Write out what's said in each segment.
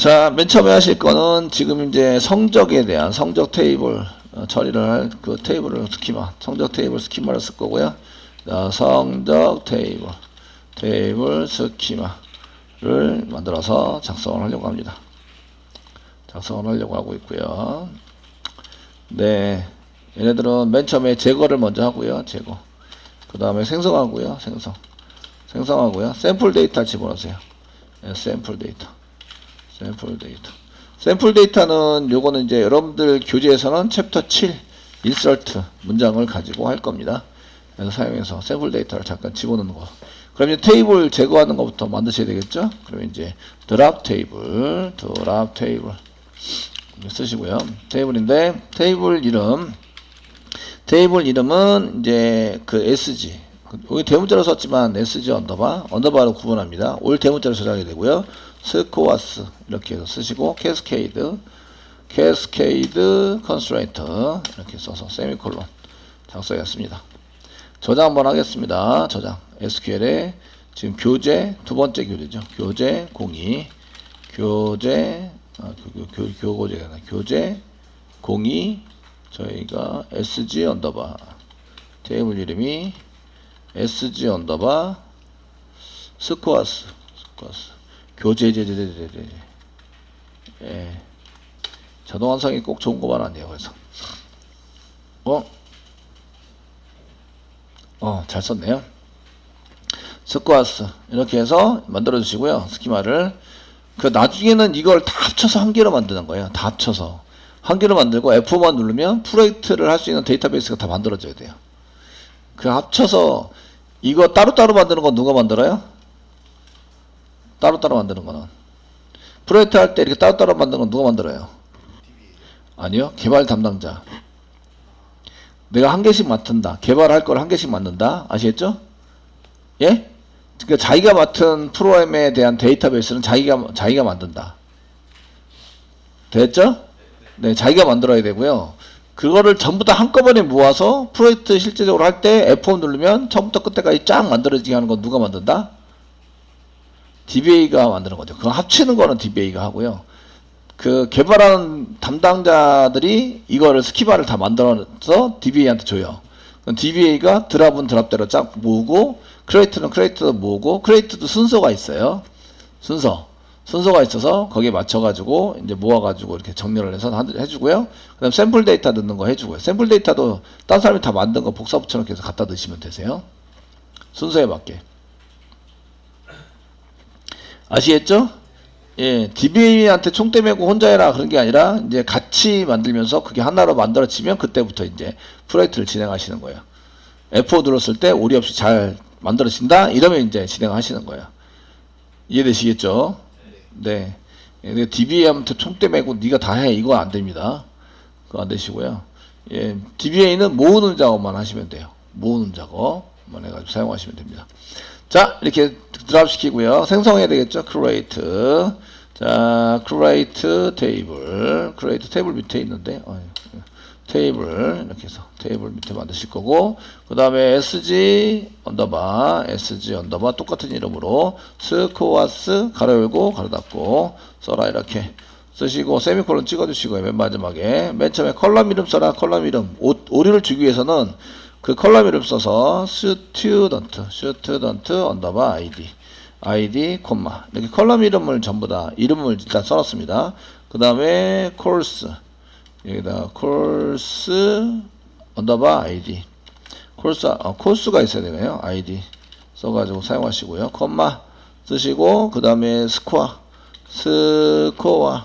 자, 맨 처음에 하실 거는 지금 이제 성적에 대한 성적 테이블 처리를 할 그 테이블을 스키마, 성적 테이블 스키마를 쓸 거고요. 성적 테이블 스키마를 만들어서 작성을 하려고 합니다. 작성을 하려고 하고 있고요. 네, 얘네들은 맨 처음에 제거를 먼저 하고요. 제거. 그 다음에 생성하고요. 생성하고요. 샘플 데이터 집어넣으세요. 네, 샘플 데이터는 요거는 이제 여러분들 교재에서는 챕터 7 인서트 문장을 가지고 할 겁니다. 그래서 사용해서 샘플 데이터를 잠깐 집어넣는 거. 그럼 이제 테이블 제거하는 것부터 만드셔야 되겠죠? 그러면 이제 드랍 테이블 쓰시고요. 테이블인데 테이블 이름은 이제 그 SG 여기 대문자로 썼지만 SG 언더바로 구분합니다. 올 대문자로 저장이 되고요. 스코어스 이렇게 해서 쓰시고 캐스케이드 컨스트레인트 이렇게 써서 세미콜론 작성했습니다. 저장 한번 하겠습니다. 저장 SQL에 지금 교재 두 번째 교재죠. 교재 02 교재 02 저희가 SG 언더바 테이블 이름이 SG 언더바 스코어스 교재 예. 자동 완성이 꼭 좋은 거만 아니에요. 그래서 잘 썼네요. 스코어스 이렇게 해서 만들어 주시고요. 스키마를 그 나중에는 이걸 다 합쳐서 한 개로 만드는 거예요. 다 합쳐서 한 개로 만들고 F5만 누르면 프로젝트를 할 수 있는 데이터베이스가 다 만들어져야 돼요. 그 합쳐서 이거 따로따로 만드는 건 누가 만들어요? 따로따로 만드는 거는 프로젝트 할 때 이렇게 따로따로 만드는 건 누가 만들어요? 아니요, 개발 담당자. 내가 한 개씩 맡는다. 개발할 걸 한 개씩 맡는다. 아시겠죠? 예? 그러니까 자기가 맡은 프로그램에 대한 데이터베이스는 자기가 만든다. 됐죠? 네, 자기가 만들어야 되고요. 그거를 전부 다 한꺼번에 모아서 프로젝트 실제적으로 할 때 F5 누르면 처음부터 끝까지 쫙 만들어지게 하는 건 누가 만든다? DBA가 만드는 거죠. 그거 합치는 거는 DBA가 하고요. 그 개발하는 담당자들이 이거를 스키마를 다 만들어서 DBA한테 줘요. 그럼 DBA가 드랍은 드랍대로 쫙 모으고 크리에이트는 크리에이트도 모으고 크리에이트도 순서가 있어요. 순서가 있어서 거기에 맞춰가지고 이제 모아가지고 이렇게 정렬을 해서 해주고요. 그 다음 샘플 데이터 넣는 거 해주고요. 샘플 데이터도 딴 사람이 다 만든 거 복사 붙여넣기 해서 갖다 넣으시면 되세요. 순서에 맞게. 아시겠죠? 예, DBA한테 총대 메고 혼자 해라 그런 게 아니라 이제 같이 만들면서 그게 하나로 만들어지면 그때부터 이제 프로젝트를 진행하시는 거예요. F5 눌렀을 때 오리 없이 잘 만들어진다 이러면 이제 진행하시는 거예요. 이해되시겠죠? 네. DBA한테 총대 메고 네가 다 해 이거 안 됩니다. 그거 안 되시고요. 예, DBA는 모으는 작업만 하시면 돼요. 모으는 작업만 해가지고 사용하시면 됩니다. 자, 이렇게 드랍 시키고요. 생성해야 되겠죠? create. 자, create 테이블 밑에 있는데, 테이블, 이렇게 해서 테이블 밑에 만드실 거고, 그 다음에 SG 언더바 똑같은 이름으로 스코어스 가로 열고 가로 닫고 써라 이렇게 쓰시고, 세미콜론 찍어주시고요. 맨 마지막에. 맨 처음에 컬럼 이름 써라, 컬럼 이름. 오류를 주기 위해서는 그 컬럼 이름 써서 student 언더바 id 콤마 이렇게 컬럼 이름을 전부 다 이름을 일단 써놨습니다. 그 다음에 course 여기다 course 언더바 id 코스가 있어야 되네요. id 써가지고 사용하시고요. 콤마 쓰시고 그 다음에 스코어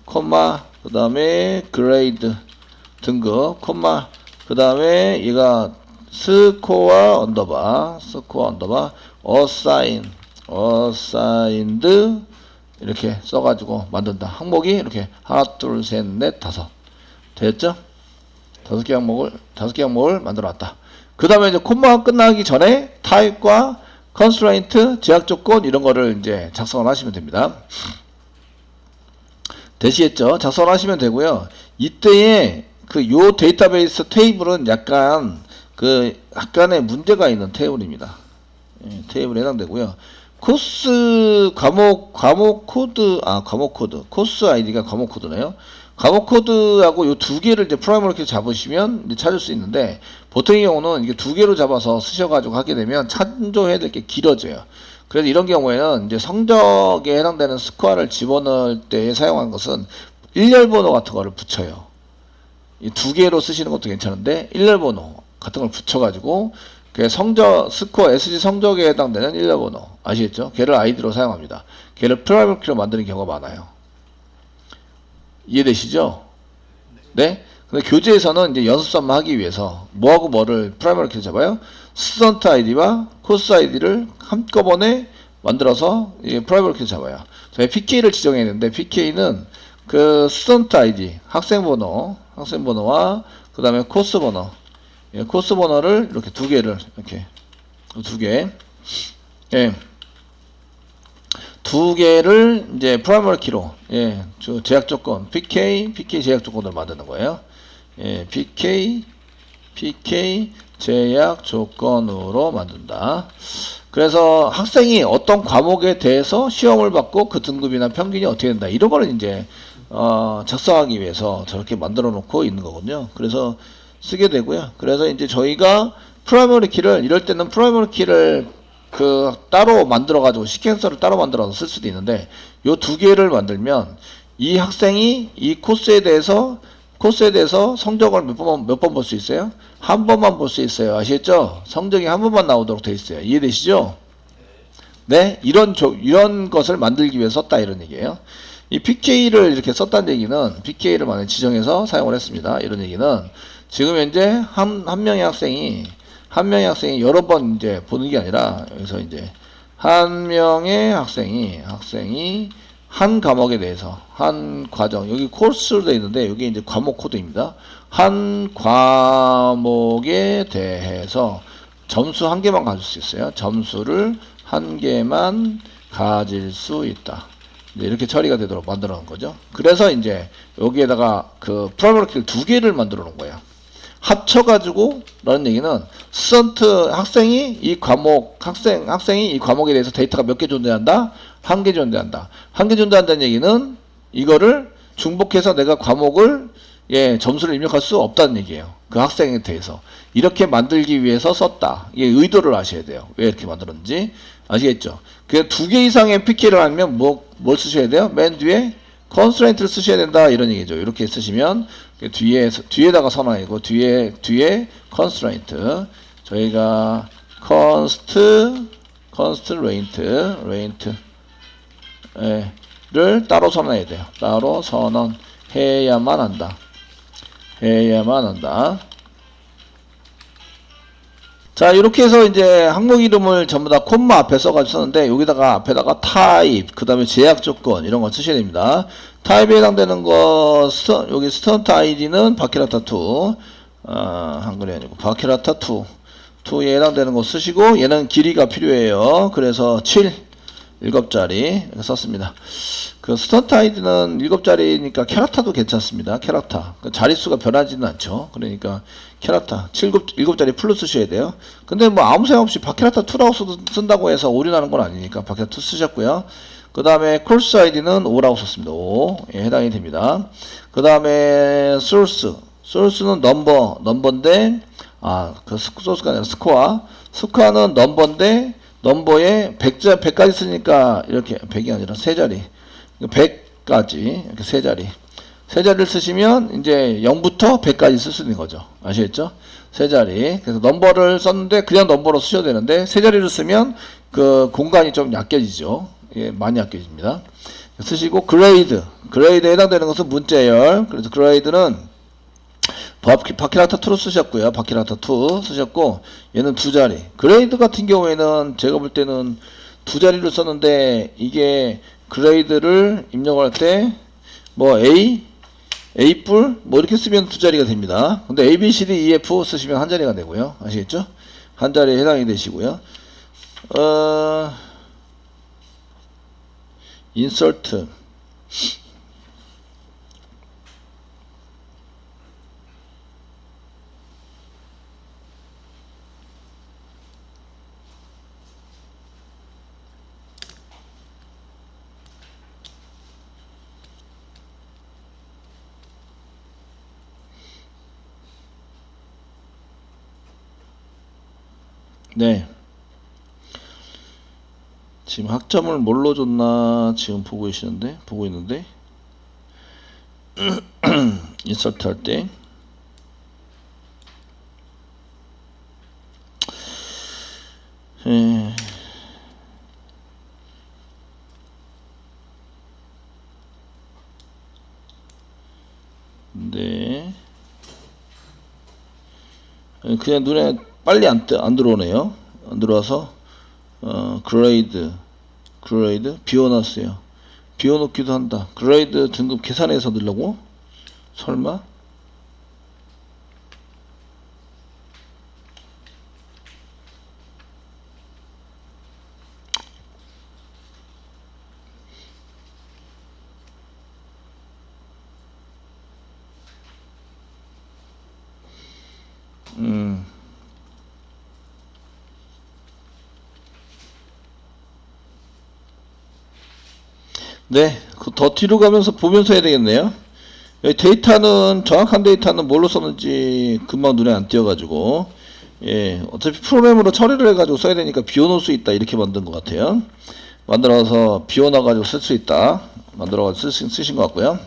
콤마 그 다음에 grade 등급 콤마 그 다음에 얘가 스코어 언더바 assigned 이렇게 써가지고 만든다. 항목이 이렇게 하나 둘 셋 넷 다섯 됐죠? 다섯 개 항목을 만들어 놨다. 그 다음에 이제 콤마가 끝나기 전에 타입과 constraint 제약 조건 이런 거를 이제 작성을 하시면 됩니다. 되시겠죠? 작성을 하시면 되고요. 이때에 요 데이터베이스 테이블은 약간의 문제가 있는 테이블입니다. 예, 테이블에 해당되고요. 코스 과목 코드 코스 아이디가 과목 코드네요. 과목 코드하고 요 두 개를 이제 프라이머리 키로 잡으시면 이제 찾을 수 있는데, 보통의 경우는 이게 두 개로 잡아서 쓰셔가지고 하게 되면 참조해야 될 게 길어져요. 그래서 이런 경우에는 이제 성적에 해당되는 스코어를 집어넣을 때 사용한 것은 일렬 번호 같은 거를 붙여요. 이 두 개로 쓰시는 것도 괜찮은데 일렬 번호 같은 걸 붙여가지고 그 성적 스코어 SG 성적에 해당되는 일렬 번호 아시겠죠? 걔를 아이디로 사용합니다. 걔를 프라이머리 키로 만드는 경우가 많아요. 이해되시죠? 네? 근데 교재에서는 이제 연습삼만 하기 위해서 뭐하고 뭐를 프라이머리 키로 잡아요? 스턴트 아이디와 코스 아이디를 한꺼번에 만들어서 프라이머리 키로 잡아요. 저희 PK를 지정해야 되는데, PK는 그 스턴트 아이디 학생 번호와 그 다음에 코스 번호, 코스 번호를 이렇게 두 개를 이렇게 두 개, 두 개를 이제 프라이머리 키로, 제약 조건 PK 제약 조건을 만드는 거예요. PK 제약 조건으로 만든다. 그래서 학생이 어떤 과목에 대해서 시험을 받고 그 등급이나 평균이 어떻게 된다, 이런 거를 이제 작성하기 위해서 저렇게 만들어 놓고 있는 거거든요. 그래서 쓰게 되고요. 그래서 이제 저희가 프라이머리 키를, 이럴 때는 프라이머리 키를 그 따로 만들어 가지고 시퀀서를 따로 만들어서 쓸 수도 있는데, 요 두 개를 만들면 이 학생이 이 코스에 대해서 성적을 몇 번 볼 수 있어요? 한 번만 볼 수 있어요. 아시겠죠? 성적이 한 번만 나오도록 돼 있어요. 이해되시죠? 네, 이런 것을 만들기 위해 썼다, 이런 얘기예요. 이 PK를 이렇게 썼다는 얘기는, PK를 만약 지정해서 사용을 했습니다, 이런 얘기는 지금 현재 한 명의 학생이 여러 번 이제 보는 게 아니라, 여기서 이제 한 명의 학생이 한 과목에 대해서, 한 과정, 여기 코스로 되어 있는데 여기 이제 과목 코드입니다. 한 과목에 대해서 점수 한 개만 가질 수 있어요. 점수를 한 개만 가질 수 있다. 이렇게 처리가 되도록 만들어 놓은 거죠. 그래서 이제 여기에다가 그 프라이머리 키를 두 개를 만들어 놓은 거예요. 합쳐가지고, 라는 얘기는 스턴트 학생이 이 과목에 대해서 데이터가 몇 개 존재한다? 한 개 존재한다. 한 개 존재한다는 얘기는 이거를 중복해서 내가 과목을 점수를 입력할 수 없다는 얘기예요. 그 학생에 대해서. 이렇게 만들기 위해서 썼다. 이게 의도를 아셔야 돼요. 왜 이렇게 만들었는지 아시겠죠? 그 두 개 이상의 PK를 하면 뭘 쓰셔야 돼요? 맨 뒤에 constraint를 쓰셔야 된다, 이런 얘기죠. 이렇게 쓰시면 뒤에다가 선언이고, 뒤에 constraint, 저희가 constraint를 따로 선언해야 돼요. 따로 선언해야만 한다. 자, 이렇게 해서 이제 항목 이름을 전부 다 콤마 앞에 써가지고 썼는데, 여기다가 앞에다가 타입, 그 다음에 제약 조건, 이런 거 쓰셔야 됩니다. 타입에 해당되는 거, 여기 스턴트 아이디는 바퀴라타2, 한글이 아니고 바퀴라타2, 2에 해당되는 거 쓰시고, 얘는 길이가 필요해요. 그래서 7자리 썼습니다. 그 스턴트 아이디는 7자리니까 캐라타도 괜찮습니다. 캐라타. 자릿수가 변하지는 않죠. 그러니까 캐라타 7자리 풀로 쓰셔야 돼요. 근데 뭐 아무 생각 없이 바퀴라타 2라고 쓴다고 해서 올인하는 건 아니니까 바퀴라타 2 쓰셨고요. 그 다음에 코스 아이디는 5라고 썼습니다. 5. 해당이 됩니다. 그 다음에 소스는 넘버인데, 그 소스가 아니라 스코어는 넘버인데, 넘버에 100까지 쓰니까 이렇게 100이 아니라 3자리, 100까지 이렇게 3자리를 쓰시면 이제 0부터 100까지 쓸 수 있는 거죠. 아시겠죠? 3자리. 그래서 넘버를 썼는데 그냥 넘버로 쓰셔도 되는데 3자리를 쓰면 그 공간이 좀 약해지죠. 많이 약해집니다. 쓰시고 그레이드에 해당되는 것은 문자열. 그래서 그레이드는 바퀴라타 2로 쓰셨고요. 바퀴라타 2 쓰셨고, 얘는 2자리. 그레이드 같은 경우에는 제가 볼 때는 2자리를 썼는데, 이게 그레이드를 입력할 때 뭐 A뿔 뭐 이렇게 쓰면 2자리가 됩니다. 근데 A, B, C, D, E, F 쓰시면 1자리가 되고요. 아시겠죠? 1자리에 해당이 되시고요. insert 네. 지금 학점을 뭘로 줬나 지금 보고 있는데 인서트 할 때 네. 그냥 눈에 빨리 안 들어오네요. 안 들어와서 그레이드 비워놨어요. 비워놓기도 한다. 그레이드 등급 계산해서 넣으려고? 설마? 네, 더 뒤로 가면서 보면서 해야 되겠네요. 여기 데이터는 정확한 데이터는 뭘로 썼는지 금방 눈에 안 띄어가지고 어차피 프로그램으로 처리를 해가지고 써야 되니까 비워놓을 수 있다 이렇게 만든 것 같아요. 만들어서 비워놔가지고 쓸 수 있다 만들어가지고 쓰신 것 같고요.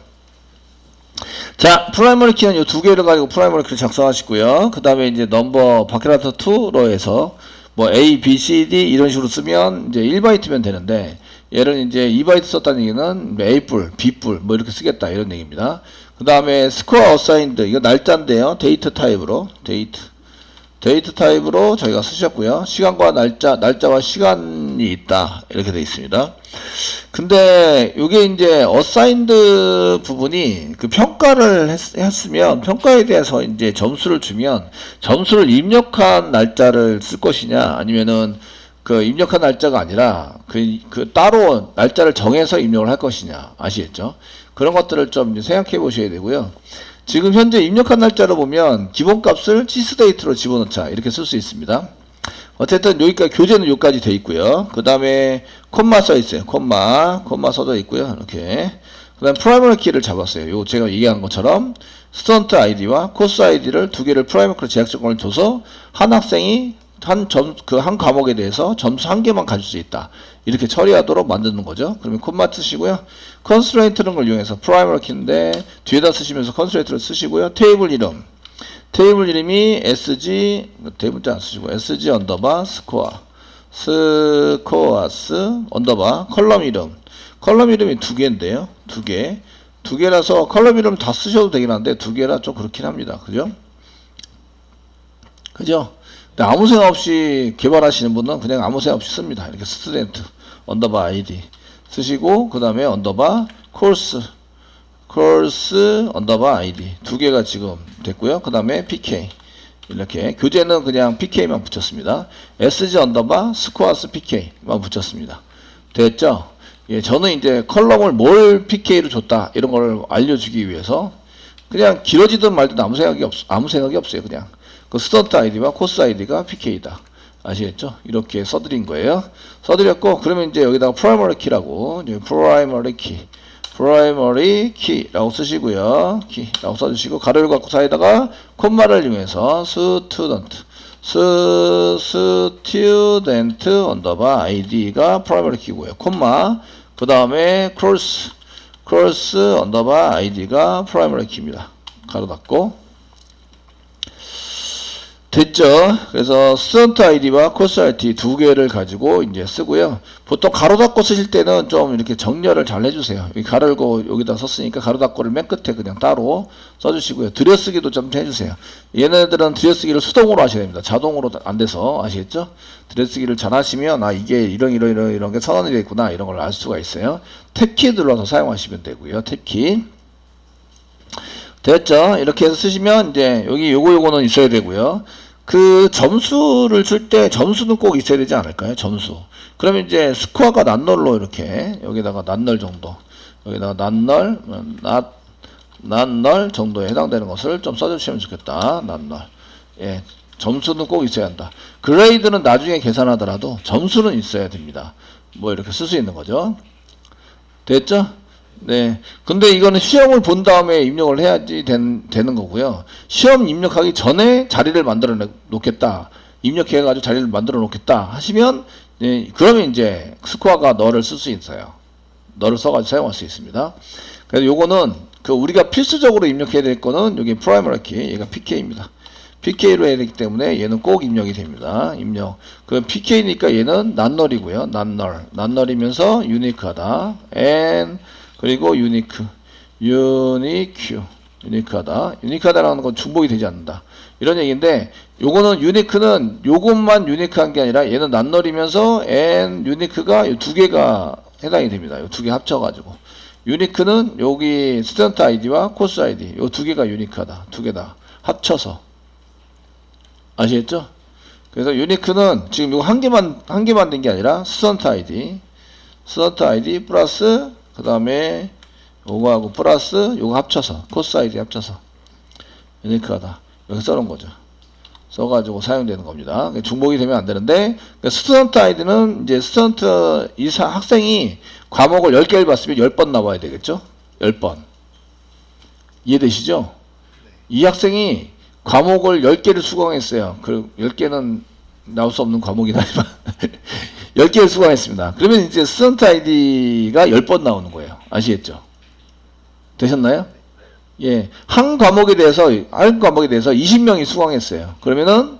자, 프라이머리 키는 이 두 개를 가지고 프라이머리 키를 작성하시고요. 그 다음에 이제 넘버 바케라터 2로 해서 뭐 A, B, C, D 이런 식으로 쓰면 이제 1바이트면 되는데 얘를 이제 2바이트 썼다는 얘기는 A뿔, B뿔 뭐 이렇게 쓰겠다 이런 얘기입니다. 그 다음에 스코어 어사인드 이거 날짜인데요. 데이트 타입으로 데이트 타입으로 저희가 쓰셨고요. 시간과 날짜와 시간이 있다 이렇게 되어 있습니다. 근데 이게 이제 어사인드 부분이 그 평가를 했으면 평가에 대해서 이제 점수를 주면 점수를 입력한 날짜를 쓸 것이냐 아니면은 그 입력한 날짜가 아니라 그 따로 날짜를 정해서 입력을 할 것이냐 아시겠죠? 그런 것들을 좀 생각해 보셔야 되고요. 지금 현재 입력한 날짜로 보면 기본값을 시스데이트로 집어넣자 이렇게 쓸 수 있습니다. 어쨌든 여기까지 교재는 여기까지 돼 있고요. 그 다음에 콤마 써 있어요. 콤마 써져 있고요. 이렇게 그 다음 프라이머리 키를 잡았어요. 요 제가 얘기한 것처럼 스튜던트 아이디와 코스 아이디를 두 개를 프라이머리 키로 제약 조건을 줘서 한 학생이 한 과목에 대해서 점수 한 개만 가질 수 있다. 이렇게 처리하도록 만드는 거죠. 그러면 콤마 쓰시고요. 컨스트레인트라는 걸 이용해서 프라이머리 키인데 뒤에다 쓰시면서 컨스트레인트를 쓰시고요. 테이블 이름이 SG 대문자 안 쓰시고 SG 언더바 스코어스 언더바 컬럼 이름이 두 개인데요. 두 개라서 컬럼 이름 다 쓰셔도 되긴 한데 두 개라 좀 그렇긴 합니다. 그죠? 아무 생각 없이 개발하시는 분은 그냥 아무 생각 없이 씁니다. 이렇게 스튜던트 언더바 아이디 쓰시고 그 다음에 언더바 코스 언더바 아이디 두 개가 지금 됐고요. 그 다음에 PK 이렇게 교재는 그냥 PK만 붙였습니다. SG 언더바 스코어스 PK만 붙였습니다. 됐죠? 예, 저는 이제 컬럼을 뭘 PK로 줬다 이런 걸 알려주기 위해서 그냥 길어지든 말든 아무 생각이 없어요. 그냥 그 스튜던트 아이디와 코스 아이디가 PK다. 아시겠죠? 이렇게 써드린 거예요. 써드렸고 그러면 이제 여기다가 프라이머리 키라고 프라이머리 키라고 쓰시고요. 키라고 써주시고 가로를 갖고 사이에다가 콤마를 이용해서 스튜던트 언더바 아이디가 프라이머리 키고요. 콤마 그 다음에 크로스 언더바 아이디가 프라이머리 키입니다. 가로 닫고 됐죠? 그래서 스튜던트 아이디와 코스 아이디 두 개를 가지고 이제 쓰고요. 보통 가로 닫고 쓰실 때는 좀 이렇게 정렬을 잘 해주세요. 여기 가로 열고 여기다 썼으니까 가로 닫고를 맨 끝에 그냥 따로 써주시고요. 들여쓰기도 좀 해주세요. 얘네들은 들여쓰기를 수동으로 하셔야 됩니다. 자동으로 안 돼서 아시겠죠? 들여쓰기를 잘 하시면 이게 이런 게 선언이 되어 있구나 이런 걸 알 수가 있어요. 탭키 눌러서 사용하시면 되고요. 탭키 됐죠? 이렇게 해서 쓰시면 이제 여기 요거는 있어야 되고요. 그 점수를 쓸 때 점수는 꼭 있어야 되지 않을까요? 점수. 그러면 이제 스코어가 낱널로 이렇게 여기다가 낱널 정도 여기다가 낱널 정도에 해당되는 것을 좀 써주시면 좋겠다. 낱널. 예, 점수는 꼭 있어야 한다. 그레이드는 나중에 계산하더라도 점수는 있어야 됩니다. 뭐 이렇게 쓸 수 있는 거죠. 됐죠? 네. 근데 이거는 시험을 본 다음에 입력을 해야지 되는 거고요. 시험 입력하기 전에 자리를 만들어 놓겠다. 입력해가지고 자리를 만들어 놓겠다 하시면, 예, 그러면 이제 스코어가 널을 쓸 수 있어요. 널을 써가지고 사용할 수 있습니다. 그래서 요거는 그 우리가 필수적으로 입력해야 될 거는 여기 프라이머리 키, 얘가 PK입니다. PK로 해야 되기 때문에 얘는 꼭 입력이 됩니다. 입력. 그 PK니까 얘는 난널이고요. 난널. 난널이면서 유니크하다. and 그리고 유니크. 유니크하다. 유니크하다라는 건 중복이 되지 않는다. 이런 얘기인데, 요거는 유니크는 요것만 유니크한 게 아니라 얘는 난널이면서 and 유니크가 이 두 개가 해당이 됩니다. 이 두 개 합쳐가지고. 유니크는 여기 스튜던트 아이디와 코스 아이디 이 두 개가 유니크하다. 두 개 다 합쳐서. 아시겠죠? 그래서 유니크는 지금 이거 한 개만 된 게 아니라 스튜던트 아이디 플러스 그 다음에 요거하고 플러스 요거 합쳐서 코스 아이디 합쳐서 유니크하다. 이렇게 써놓은 거죠. 써가지고 사용되는 겁니다. 중복이 되면 안 되는데, 스튜던트 아이디는 이제 스튜던트 학생이 과목을 10개를 봤으면 10번 나와야 되겠죠? 10번. 이해되시죠? 이 학생이 과목을 10개를 수강했어요. 그 10개는 나올 수 없는 과목이긴 하지만 10개를 수강했습니다. 그러면 이제 스튜던트 아이디가 10번 나오는 거예요. 아시겠죠? 되셨나요? 예. 한 과목에 대해서 20명이 수강했어요. 그러면은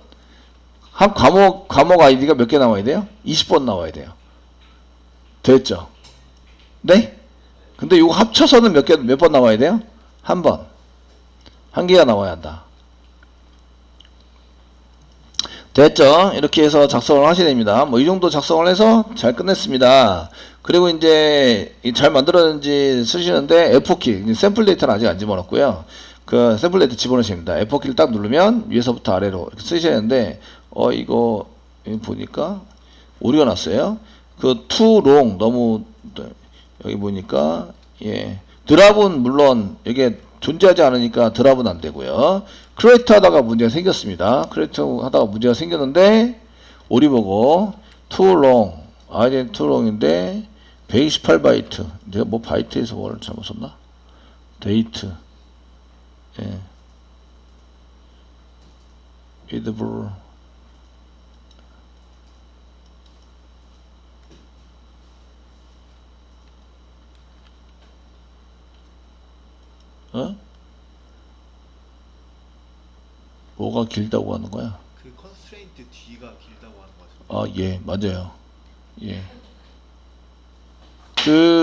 한 과목 아이디가 몇 개 나와야 돼요? 20번 나와야 돼요. 됐죠? 네? 근데 이거 합쳐서는 몇 번 나와야 돼요? 한 번. 한 개가 나와야 한다. 됐죠? 이렇게 해서 작성을 하셔야 됩니다. 뭐 이 정도 작성을 해서 잘 끝냈습니다. 그리고 이제 잘 만들었는지 쓰시는데 F4키, 샘플 데이터는 아직 안 집어넣었고요. 그 샘플 데이터 집어넣으시면 됩니다. F4키를 딱 누르면 위에서부터 아래로 이렇게 쓰셔야 되는데, 이거 보니까 오류가 났어요. 그 too long 너무 여기 보니까, 예, 드랍은 물론 이게 존재하지 않으니까 드랍은 안 되고요. 크리에이트 하다가 문제가 생겼습니다. 크리에이트 하다가 문제가 생겼는데, 오리 보고, too long, 아이덴티 too long인데, 128바이트. 내가 뭐 바이트에서 뭘 잘못 썼나? 데이트. 예. readable. 뭐가 길다고 하는 거야? 그 컨스트레인트 뒤가 길다고 하는 거죠. 예, 맞아요. 예.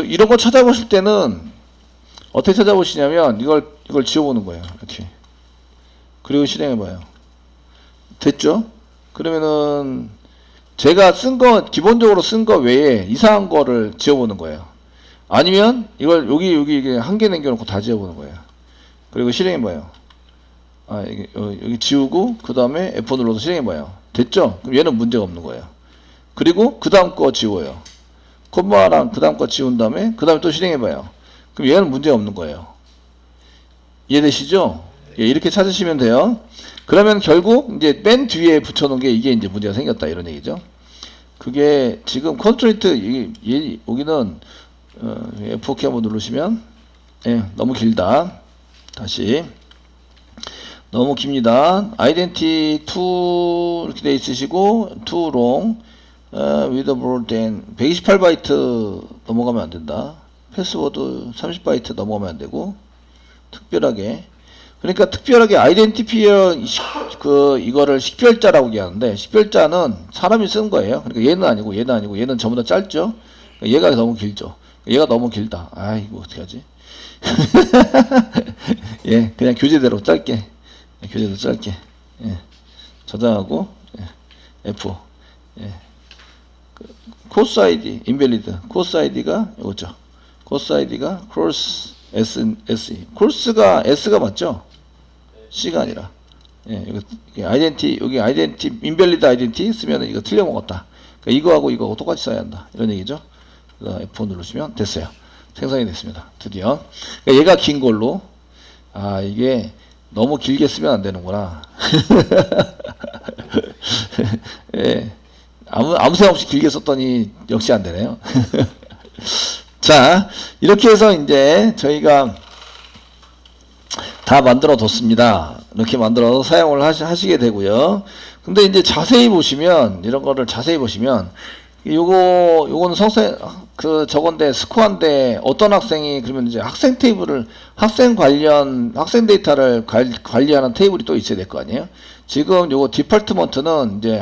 이런 거 찾아보실 때는 어떻게 찾아보시냐면 이걸 지워보는 거예요. 이렇게. 그리고 실행해봐요. 됐죠? 그러면은 제가 기본적으로 쓴 거 외에 이상한 거를 지워보는 거예요. 아니면 이걸 여기 한 개 남겨놓고 다 지워보는 거예요. 그리고 실행해봐요. 여기 지우고 그 다음에 F4 눌러서 실행해봐요. 됐죠? 그럼 얘는 문제가 없는 거예요. 그리고 그 다음 거 지워요. 콤마랑 그 다음 거 지운 다음에 그 다음에 또 실행해봐요. 그럼 얘는 문제가 없는 거예요. 이해되시죠? 예, 이렇게 찾으시면 돼요. 그러면 결국 이제 맨 뒤에 붙여놓은 게 이게 이제 문제가 생겼다 이런 얘기죠. 그게 지금 컨스트레인트 여기는 F4키 한번 누르시면, 예, 너무 길다. 다시. 너무 깁니다. 아이덴티 2 이렇게 돼 있으시고 too long with a broad than 128바이트 넘어가면 안 된다. 패스워드 30바이트 넘어가면 안 되고, 특별하게, 그러니까 특별하게 아이덴티피어 이거를 식별자라고 얘기하는데, 식별자는 사람이 쓴 거예요. 그러니까 얘는 아니고 얘는 전부 다 짧죠. 얘가 너무 길죠. 얘가 너무 길다. 이거 어떻게 하지? 예, 그냥 교재대로 짧게. 교재도 짧게, 예, 저장하고, 예, F4, 예, 코스 아이디 인밸리드, 코스 아이디가 이거죠. 코스 아이디가 코스 SE, 코스가 S가 맞죠? C가 아니라, 예, 이거 아이덴티, 여기 아이덴티 인밸리드 아이덴티 쓰면 이거 틀려 먹었다. 그러니까 이거하고 똑같이 써야 한다 이런 얘기죠. 그래서 F4 누르시면 됐어요. 생성이 됐습니다. 드디어. 그러니까 얘가 긴 걸로, 이게 너무 길게 쓰면 안 되는구나. 예. 아무 생각 없이 길게 썼더니 역시 안 되네요. 자, 이렇게 해서 이제 저희가 다 만들어 뒀습니다. 이렇게 만들어서 사용을 하시게 되고요. 근데 이제 자세히 보시면, 이런 거를 자세히 보시면, 요거는 저건데, 스코어인데, 어떤 학생이, 그러면 이제 학생 테이블을, 학생 데이터를 관리하는 테이블이 또 있어야 될 거 아니에요? 지금 요거 디파트먼트는 이제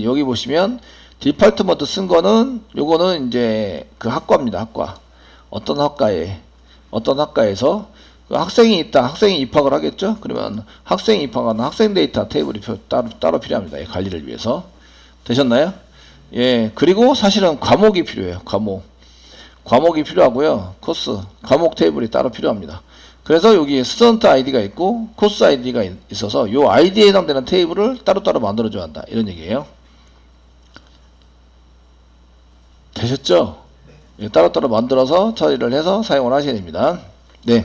여기 보시면, 디파트먼트 쓴 거는, 요거는 이제 그 학과입니다, 학과. 어떤 학과에서, 그 학생이 있다. 학생이 입학을 하겠죠? 그러면 학생이 입학하는 학생 데이터 테이블이 따로 필요합니다. 관리를 위해서. 되셨나요? 예. 그리고 사실은 과목이 필요해요. 과목이 필요하고요. 코스, 과목 테이블이 따로 필요합니다. 그래서 여기 스튜던트 아이디가 있고 코스 아이디가 있어서 요 아이디에 해당되는 테이블을 따로따로 만들어줘야 한다. 이런 얘기예요. 되셨죠? 예, 따로따로 만들어서 처리를 해서 사용을 하셔야 됩니다. 네.